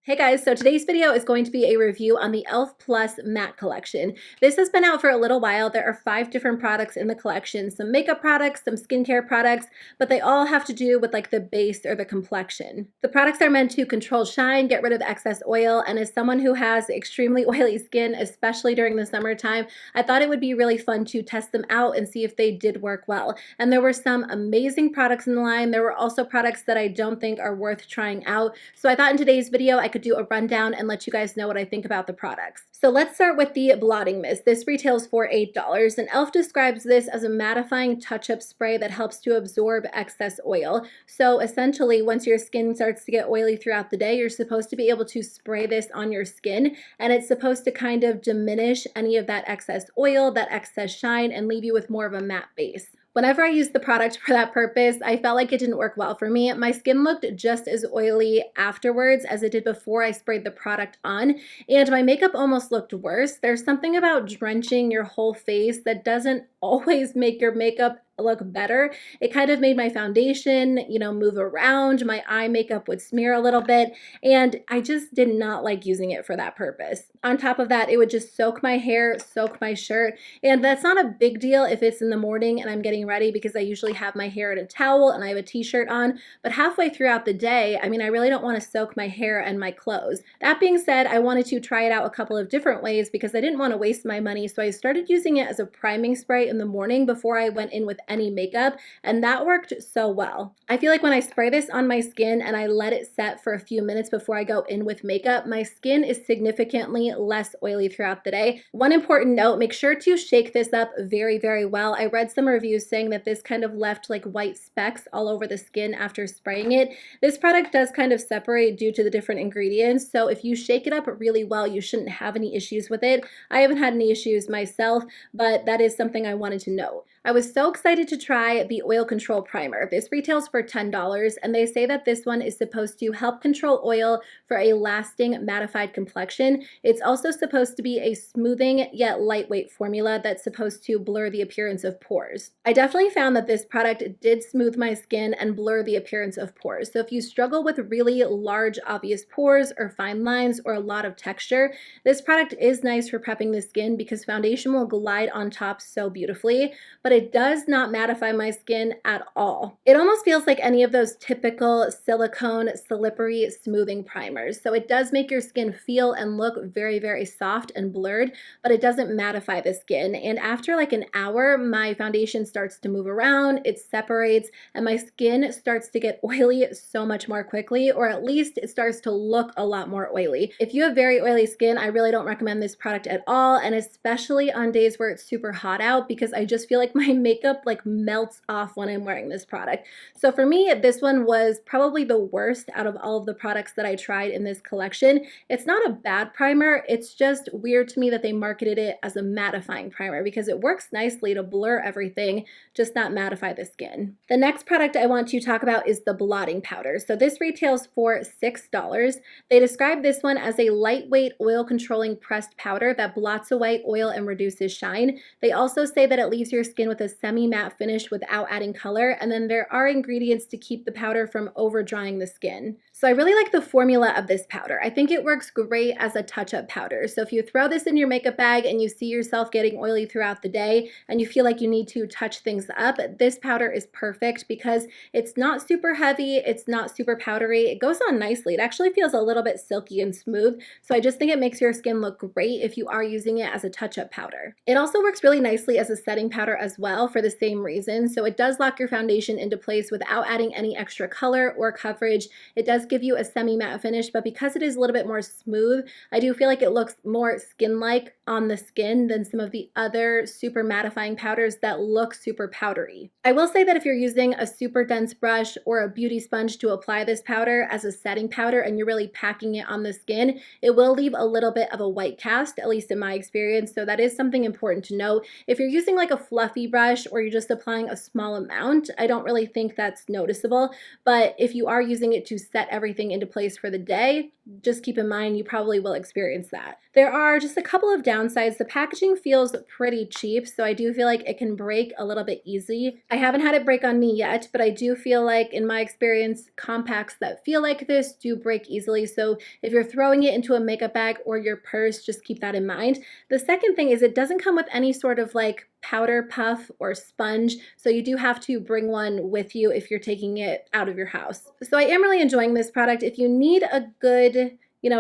Hey guys, so today's video is going to be a review on the e.l.f. Plus Matte Collection. This has been out for a little while. There are 5 different products in the collection, some makeup products, some skincare products, but they all have to do with like the base or the complexion. The products are meant to control shine, get rid of excess oil, and as someone who has extremely oily skin, especially during the summertime, I thought it would be really fun to test them out and see if they did work well. And there were some amazing products in the line. There were also products that I don't think are worth trying out. So I thought in today's video I could do a rundown and let you guys know what I think about the products. So let's start with the Blotting Mist. This retails for $8, and e.l.f. describes this as a mattifying touch-up spray that helps to absorb excess oil. So essentially, once your skin starts to get oily throughout the day, you're supposed to be able to spray this on your skin, and it's supposed to kind of diminish any of that excess oil, that excess shine, and leave you with more of a matte base. Whenever I used the product for that purpose, I felt like it didn't work well for me. My skin looked just as oily afterwards as it did before I sprayed the product on, and my makeup almost looked worse. There's something about drenching your whole face that doesn't always make your makeup look better. It kind of made my foundation, move around. My eye makeup would smear a little bit, and I just did not like using it for that purpose. On top of that, it would just soak my hair, soak my shirt, and that's not a big deal if it's in the morning and I'm getting ready because I usually have my hair in a towel and I have a t-shirt on, but halfway throughout the day, I really don't want to soak my hair and my clothes. That being said, I wanted to try it out a couple of different ways because I didn't want to waste my money, so I started using it as a priming spray in the morning before I went in with any makeup, and that worked so well. I feel like when I spray this on my skin and I let it set for a few minutes before I go in with makeup, my skin is significantly less oily throughout the day. One important note, make sure to shake this up very, very well. I read some reviews saying that this kind of left like white specks all over the skin after spraying it. This product does kind of separate due to the different ingredients, so if you shake it up really well, you shouldn't have any issues with it. I haven't had any issues myself, but that is something I wanted to note. I was so excited to try the Oil-Control Primer. This retails for $10, and they say that this one is supposed to help control oil for a lasting mattified complexion. It's also supposed to be a smoothing yet lightweight formula that's supposed to blur the appearance of pores. I definitely found that this product did smooth my skin and blur the appearance of pores. So if you struggle with really large, obvious pores or fine lines or a lot of texture, this product is nice for prepping the skin because foundation will glide on top so beautifully, but it does not mattify my skin at all. It almost feels like any of those typical silicone slippery smoothing primers. So it does make your skin feel and look very, very soft and blurred, but it doesn't mattify the skin. And after like an hour, my foundation starts to move around, it separates, and my skin starts to get oily so much more quickly, or at least it starts to look a lot more oily. If you have very oily skin, I really don't recommend this product at all, and especially on days where it's super hot out, because I just feel like my makeup like melts off when I'm wearing this product. So for me, this one was probably the worst out of all of the products that I tried in this collection. It's not a bad primer, it's just weird to me that they marketed it as a mattifying primer because it works nicely to blur everything, just not mattify the skin. The next product I want to talk about is the Blotting Powder. So this retails for $6. They describe this one as a lightweight oil controlling pressed powder that blots away oil and reduces shine. They also say that it leaves your skin with a semi-matte finish without adding color, and then there are ingredients to keep the powder from over drying the skin. So I really like the formula of this powder. I think it works great as a touch-up powder. So if you throw this in your makeup bag and you see yourself getting oily throughout the day and you feel like you need to touch things up, this powder is perfect because it's not super heavy, it's not super powdery, it goes on nicely. It actually feels a little bit silky and smooth, so I just think it makes your skin look great if you are using it as a touch-up powder. It also works really nicely as a setting powder as well for the same reason, so it does lock your foundation into place without adding any extra color or coverage. It does give you a semi-matte finish, but because it is a little bit more smooth, I do feel like it looks more skin-like on the skin than some of the other super mattifying powders that look super powdery. I will say that if you're using a super dense brush or a beauty sponge to apply this powder as a setting powder and you're really packing it on the skin, it will leave a little bit of a white cast, at least in my experience, so that is something important to note. If you're using like a fluffy brush or you're just applying a small amount, I don't really think that's noticeable, but if you are using it to set everything into place for the day, just keep in mind you probably will experience that. There are just a couple of downsides. The packaging feels pretty cheap, so I do feel like it can break a little bit easy. I haven't had it break on me yet, but I do feel like in my experience, compacts that feel like this do break easily. So if you're throwing it into a makeup bag or your purse, just keep that in mind. The second thing is it doesn't come with any sort of like powder puff or sponge, so you do have to bring one with you if you're taking it out of your house. So I am really enjoying this product. If you need a good,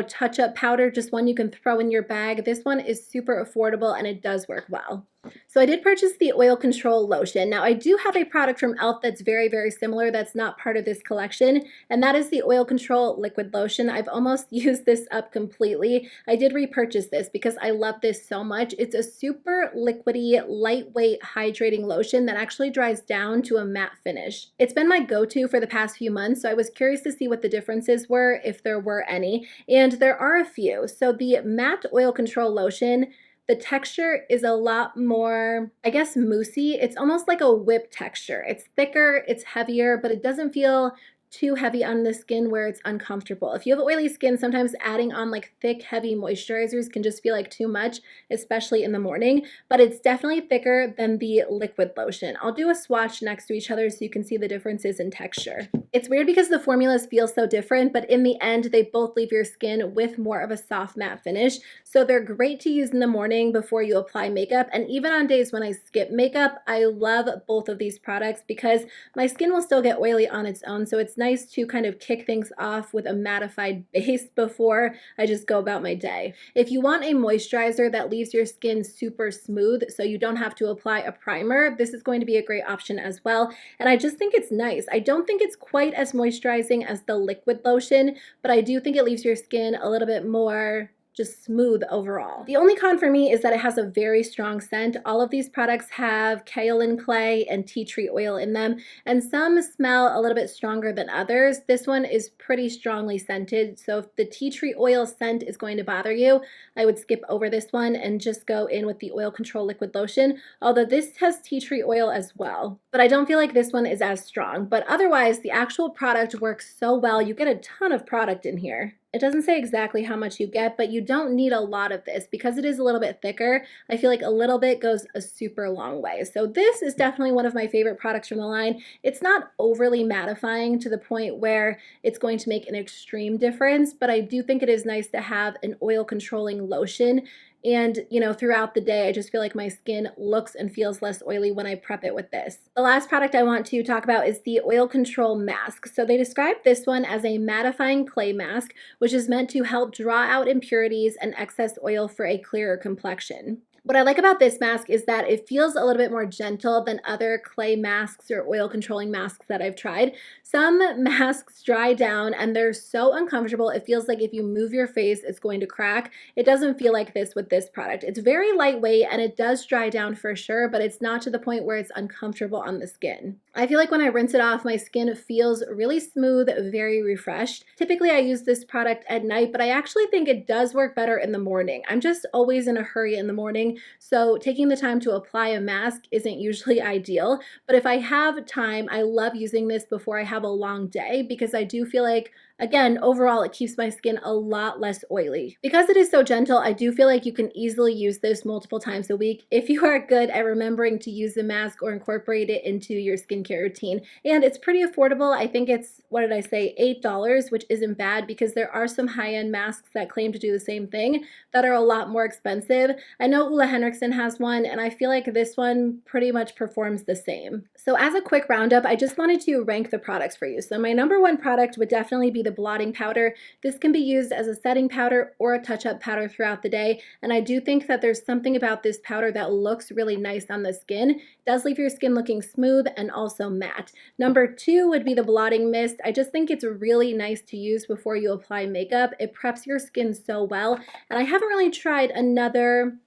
touch-up powder, just one you can throw in your bag, this one is super affordable and it does work well. So I did purchase the Oil-Control Lotion. Now I do have a product from e.l.f. that's very, very similar that's not part of this collection, and that is the Oil-Control Liquid Lotion. I've almost used this up completely. I did repurchase this because I love this so much. It's a super liquidy, lightweight, hydrating lotion that actually dries down to a matte finish. It's been my go-to for the past few months, so I was curious to see what the differences were, if there were any, and there are a few. So the matte Oil-Control Lotion, the texture is a lot more, I guess, moussey. It's almost like a whip texture. It's thicker, it's heavier, but it doesn't feel too heavy on the skin where it's uncomfortable. If you have oily skin, sometimes adding on like thick, heavy moisturizers can just feel like too much, especially in the morning, but it's definitely thicker than the liquid lotion. I'll do a swatch next to each other so you can see the differences in texture. It's weird because the formulas feel so different, but in the end, they both leave your skin with more of a soft matte finish. So they're great to use in the morning before you apply makeup. And even on days when I skip makeup, I love both of these products because my skin will still get oily on its own. So it's nice to kind of kick things off with a mattified base before I just go about my day. If you want a moisturizer that leaves your skin super smooth so you don't have to apply a primer, this is going to be a great option as well. And I just think it's nice. I don't think it's quite as moisturizing as the liquid lotion, but I do think it leaves your skin a little bit more just smooth overall. The only con for me is that it has a very strong scent. All of these products have kaolin clay and tea tree oil in them, and some smell a little bit stronger than others. This one is pretty strongly scented, so if the tea tree oil scent is going to bother you, I would skip over this one and just go in with the Oil-Control Liquid Lotion, although this has tea tree oil as well. But I don't feel like this one is as strong. But otherwise, the actual product works so well. You get a ton of product in here. It doesn't say exactly how much you get, but you don't need a lot of this because it is a little bit thicker. I feel like a little bit goes a super long way. So this is definitely one of my favorite products from the line. It's not overly mattifying to the point where it's going to make an extreme difference, but I do think it is nice to have an oil controlling lotion. And, throughout the day, I just feel like my skin looks and feels less oily when I prep it with this. The last product I want to talk about is the Oil Control Mask. So they describe this one as a mattifying clay mask, which is meant to help draw out impurities and excess oil for a clearer complexion. What I like about this mask is that it feels a little bit more gentle than other clay masks or oil controlling masks that I've tried. Some masks dry down and they're so uncomfortable. It feels like if you move your face, it's going to crack. It doesn't feel like this with this product. It's very lightweight and it does dry down for sure, but it's not to the point where it's uncomfortable on the skin. I feel like when I rinse it off, my skin feels really smooth, very refreshed. Typically, I use this product at night, but I actually think it does work better in the morning. I'm just always in a hurry in the morning, so taking the time to apply a mask isn't usually ideal. But if I have time, I love using this before I have a long day because I do feel like, again, overall, it keeps my skin a lot less oily. Because it is so gentle, I do feel like you can easily use this multiple times a week if you are good at remembering to use the mask or incorporate it into your skincare routine. And it's pretty affordable. I think it's, what did I say, $8, which isn't bad because there are some high-end masks that claim to do the same thing that are a lot more expensive. I know Ole Henriksen has one, and I feel like this one pretty much performs the same. So as a quick roundup, I just wanted to rank the products for you. So my number one product would definitely be the blotting powder. This can be used as a setting powder or a touch-up powder throughout the day, and I do think that there's something about this powder that looks really nice on the skin. It does leave your skin looking smooth and also matte. Number two would be the blotting mist. I just think it's really nice to use before you apply makeup. It preps your skin so well, and I haven't really tried another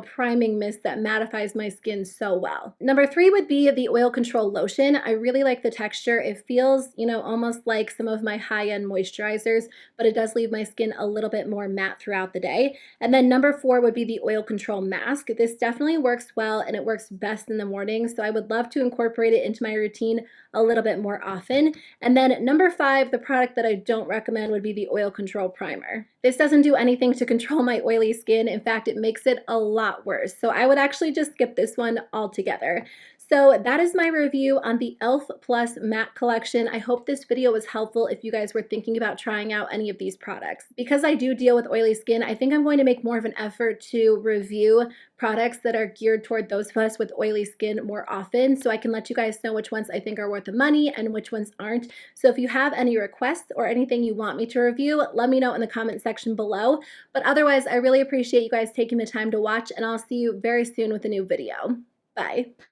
priming mist that mattifies my skin so well. Number 3 would be the Oil-Control Lotion. I really like the texture. It feels, almost like some of my high-end moisturizers, but it does leave my skin a little bit more matte throughout the day. And then number 4 would be the Oil Control Mask. This definitely works well and it works best in the morning, so I would love to incorporate it into my routine a little bit more often. And then number 5, the product that I don't recommend would be the Oil Control Primer. This doesn't do anything to control my oily skin. In fact, it makes it a lot worse. So I would actually just skip this one altogether. So that is my review on the e.l.f. Plus Matte Collection. I hope this video was helpful if you guys were thinking about trying out any of these products. Because I do deal with oily skin, I think I'm going to make more of an effort to review products that are geared toward those of us with oily skin more often, so I can let you guys know which ones I think are worth the money and which ones aren't. So if you have any requests or anything you want me to review, let me know in the comment section below. But otherwise, I really appreciate you guys taking the time to watch, and I'll see you very soon with a new video. Bye.